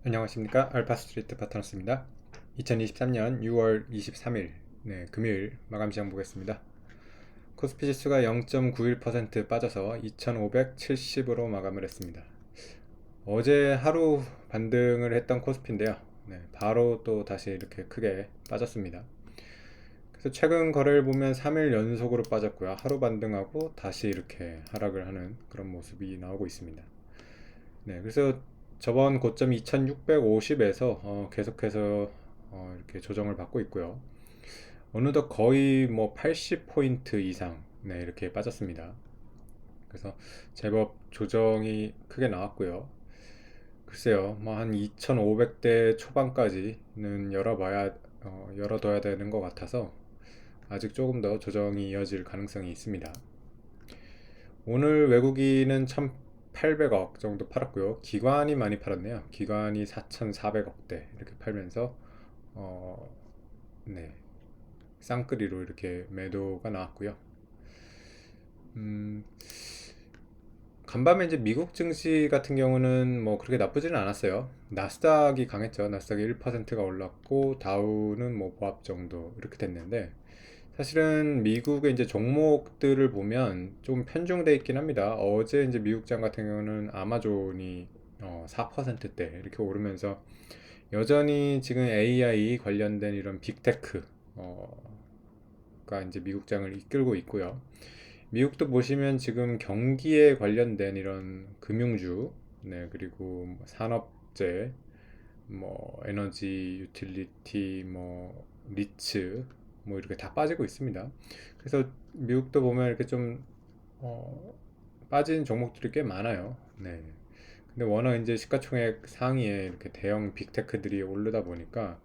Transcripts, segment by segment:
안녕하십니까, 알파스트리트 파트너스입니다. 2023년 6월 23일 금요일 마감 시장 보겠습니다. 코스피 지수가 0.91% 빠져서 2570으로 마감을 했습니다. 어제 하루 반등을 했던 코스피인데요, 바로 또 다시 이렇게 크게 빠졌습니다. 그래서 최근 거래를 보면 3일 연속으로 빠졌고요, 하루 반등하고 다시 이렇게 하락을 하는 그런 모습이 나오고 있습니다. 그래서 저번 고점 2650에서 계속해서 이렇게 조정을 받고 있고요. 어느덧 거의 뭐 80포인트 이상 이렇게 빠졌습니다. 그래서 제법 조정이 크게 나왔고요. 글쎄요, 뭐 한 2500대 초반까지는 열어둬야 되는 것 같아서 아직 조금 더 조정이 이어질 가능성이 있습니다. 오늘 외국인은 1800억 정도 팔았고요. 기관이 많이 팔았네요. 기관이 4400억대 이렇게 팔면서 어, 네, 쌍끌이로 이렇게 매도가 나왔고요. 음, 간밤에 이제 미국 증시 같은 경우는 뭐 그렇게 나쁘지는 않았어요. 나스닥이 강했죠. 나스닥이 1%가 올랐고 다우는 뭐 보합 정도 이렇게 됐는데, 사실은 미국의 이제 종목들을 보면 좀 편중돼 있긴 합니다. 어제 이제 미국장 같은 경우는 아마존이 4%대 이렇게 오르면서 여전히 지금 AI 관련된 이런 빅테크가 이제 미국장을 이끌고 있고요. 미국도 보시면 지금 경기에 관련된 이런 금융주, 그리고 뭐 산업재, 뭐 에너지 유틸리티, 뭐 리츠, 뭐 이렇게 다 빠지고 있습니다. 그래서 미국도 보면 이렇게 좀 어, 빠진 종목들이 꽤 많아요. 근데 워낙 이제 시가총액 상위에 이렇게 대형 빅테크들이 오르다 보니까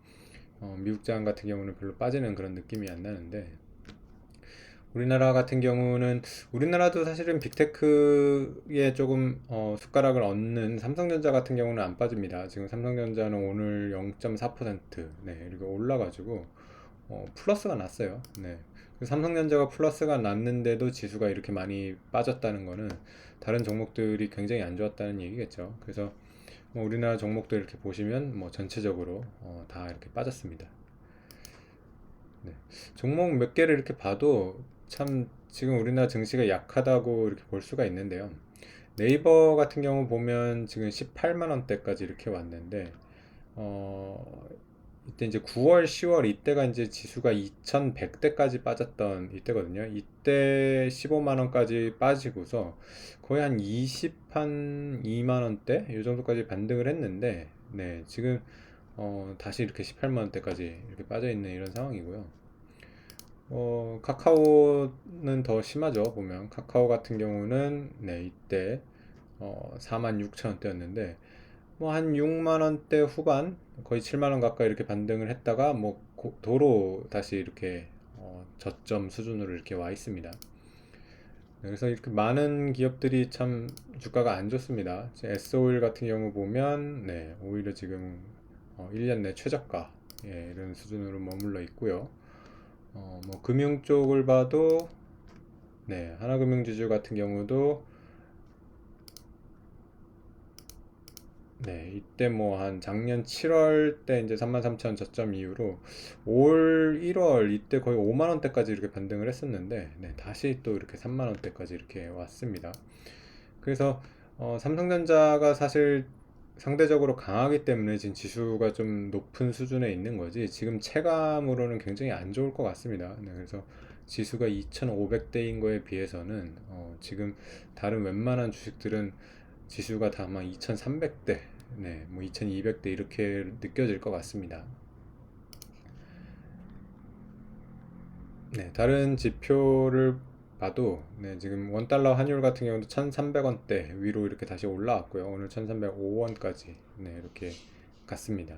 미국장 같은 경우는 별로 빠지는 그런 느낌이 안 나는데, 우리나라 같은 경우는 우리나라도 사실은 빅테크에 조금 숟가락을 얹는 삼성전자 같은 경우는 안 빠집니다. 지금 삼성전자는 오늘 0.4% 이렇게 올라가지고 플러스가 났어요. 삼성전자가 플러스가 났는데도 지수가 이렇게 많이 빠졌다는 거는 다른 종목들이 굉장히 안 좋았다는 얘기겠죠. 그래서 뭐 우리나라 종목들 이렇게 보시면 뭐 전체적으로 다 이렇게 빠졌습니다. 종목 몇 개를 이렇게 봐도 참 지금 우리나라 증시가 약하다고 이렇게 볼 수가 있는데요. 네이버 같은 경우 보면 지금 18만 원대까지 이렇게 왔는데, 이때 이제 9월, 10월 이때가 이제 지수가 2100대까지 빠졌던 이때거든요. 이때 15만 원까지 빠지고서 거의 한 20한 2만 원대 이 정도까지 반등을 했는데, 지금 다시 이렇게 18만 원대까지 이렇게 빠져 있는 이런 상황이고요. 카카오는 더 심하죠. 보면 카카오 같은 경우는 이때 46,000원대였는데 뭐 한 6만원대 후반 거의 7만원 가까이 이렇게 반등을 했다가 뭐 도로 다시 이렇게 저점 수준으로 이렇게 와 있습니다. 그래서 이렇게 많은 기업들이 참 주가가 안 좋습니다. S오일 같은 경우 보면 오히려 지금 1년 내 최저가 이런 수준으로 머물러 있고요. 뭐 금융 쪽을 봐도 하나금융지주 같은 경우도 이때 뭐 한 작년 7월 때 이제 33,000 저점 이후로 올 1월 이때 거의 5만 원대까지 이렇게 반등을 했었는데 다시 또 이렇게 3만 원대까지 이렇게 왔습니다. 그래서 삼성전자가 사실 상대적으로 강하기 때문에 지금 지수가 좀 높은 수준에 있는 거지, 지금 체감으로는 굉장히 안 좋을 것 같습니다. 그래서 지수가 2500대인 거에 비해서는 지금 다른 웬만한 주식들은 지수가 다 아마 2300대, 뭐 2200대 이렇게 느껴질 것 같습니다. 다른 지표를 봐도 지금 원달러 환율 같은 경우도 1300원대 위로 이렇게 다시 올라왔고요. 오늘 1305원까지 이렇게 갔습니다.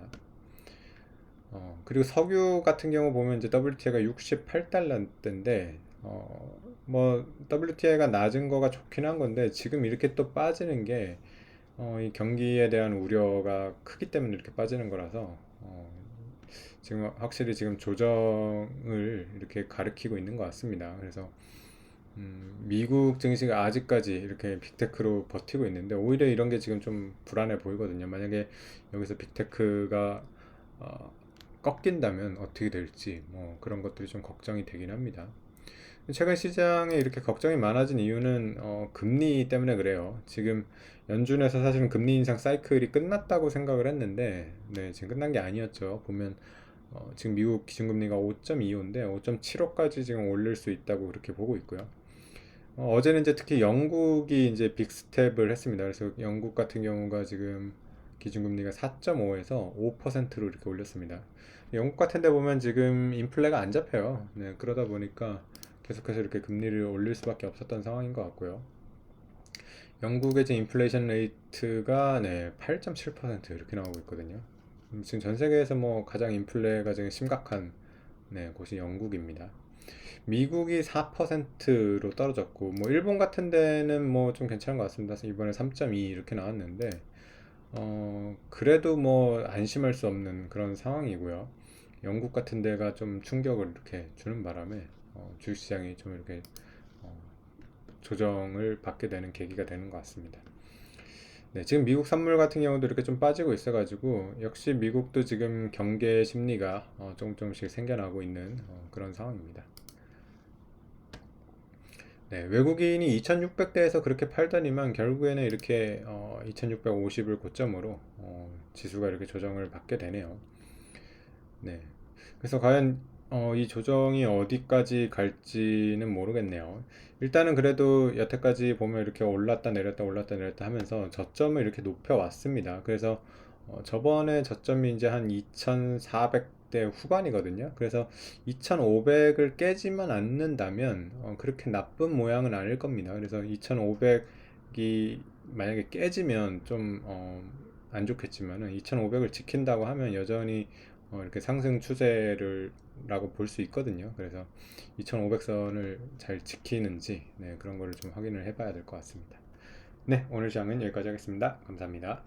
그리고 석유 같은 경우 보면 이제 WTI가 68달러대인데 뭐 WTI가 낮은 거가 좋긴 한 건데 지금 이렇게 또 빠지는 게 이 경기에 대한 우려가 크기 때문에 이렇게 빠지는 거라서 지금 확실히 지금 조정을 이렇게 가리키고 있는 것 같습니다. 그래서 미국 증시가 아직까지 이렇게 빅테크로 버티고 있는데 오히려 이런 게 지금 좀 불안해 보이거든요. 만약에 여기서 빅테크가 꺾인다면 어떻게 될지 뭐 그런 것들이 좀 걱정이 되긴 합니다. 최근 시장에 이렇게 걱정이 많아진 이유는 금리 때문에 그래요. 지금 연준에서 사실은 금리 인상 사이클이 끝났다고 생각을 했는데 네, 지금 끝난 게 아니었죠. 보면 지금 미국 기준금리가 5.25인데 5.75까지 지금 올릴 수 있다고 그렇게 보고 있고요. 어제는 이제 특히 영국이 이제 빅스텝을 했습니다. 그래서 영국 같은 경우가 지금 기준금리가 4.5에서 5%로 이렇게 올렸습니다. 영국 같은 데 보면 지금 인플레가 안 잡혀요. 네, 그러다 보니까 계속해서 이렇게 금리를 올릴 수밖에 없었던 상황인 것 같고요. 영국의 지금 인플레이션 레이트가 네, 8.7% 이렇게 나오고 있거든요. 지금 전 세계에서 뭐 가장 인플레가 지금 심각한 네, 곳이 영국입니다. 미국이 4%로 떨어졌고 뭐 일본 같은 데는 뭐 좀 괜찮은 것 같습니다. 이번에 3.2 이렇게 나왔는데 그래도 뭐 안심할 수 없는 그런 상황이고요. 영국 같은 데가 좀 충격을 이렇게 주는 바람에 주식시장이 좀 이렇게 어, 조정을 받게 되는 계기가 되는 것 같습니다. 네, 지금 미국 선물 같은 경우도 이렇게 좀 빠지고 있어가지고 역시 미국도 지금 경계 심리가 조금씩 생겨나고 있는 그런 상황입니다. 네, 외국인이 2600대에서 그렇게 팔더니만 결국에는 이렇게 2650을 고점으로 지수가 이렇게 조정을 받게 되네요. 네. 그래서 과연 이 조정이 어디까지 갈지는 모르겠네요. 일단은 그래도 여태까지 보면 이렇게 올랐다 내렸다 올랐다 내렸다 하면서 저점을 이렇게 높여 왔습니다. 그래서 저번에 저점이 이제 한 2400대 후반이거든요. 그래서 2500을 깨지만 않는다면 그렇게 나쁜 모양은 아닐 겁니다. 그래서 2500이 만약에 깨지면 좀 안 좋겠지만은 2500을 지킨다고 하면 여전히 이렇게 상승 추세를 라고 볼 수 있거든요. 그래서 2500선을 잘 지키는지 네, 그런 거를 좀 확인을 해봐야 될 것 같습니다. 네, 오늘 시장은 여기까지 하겠습니다. 감사합니다.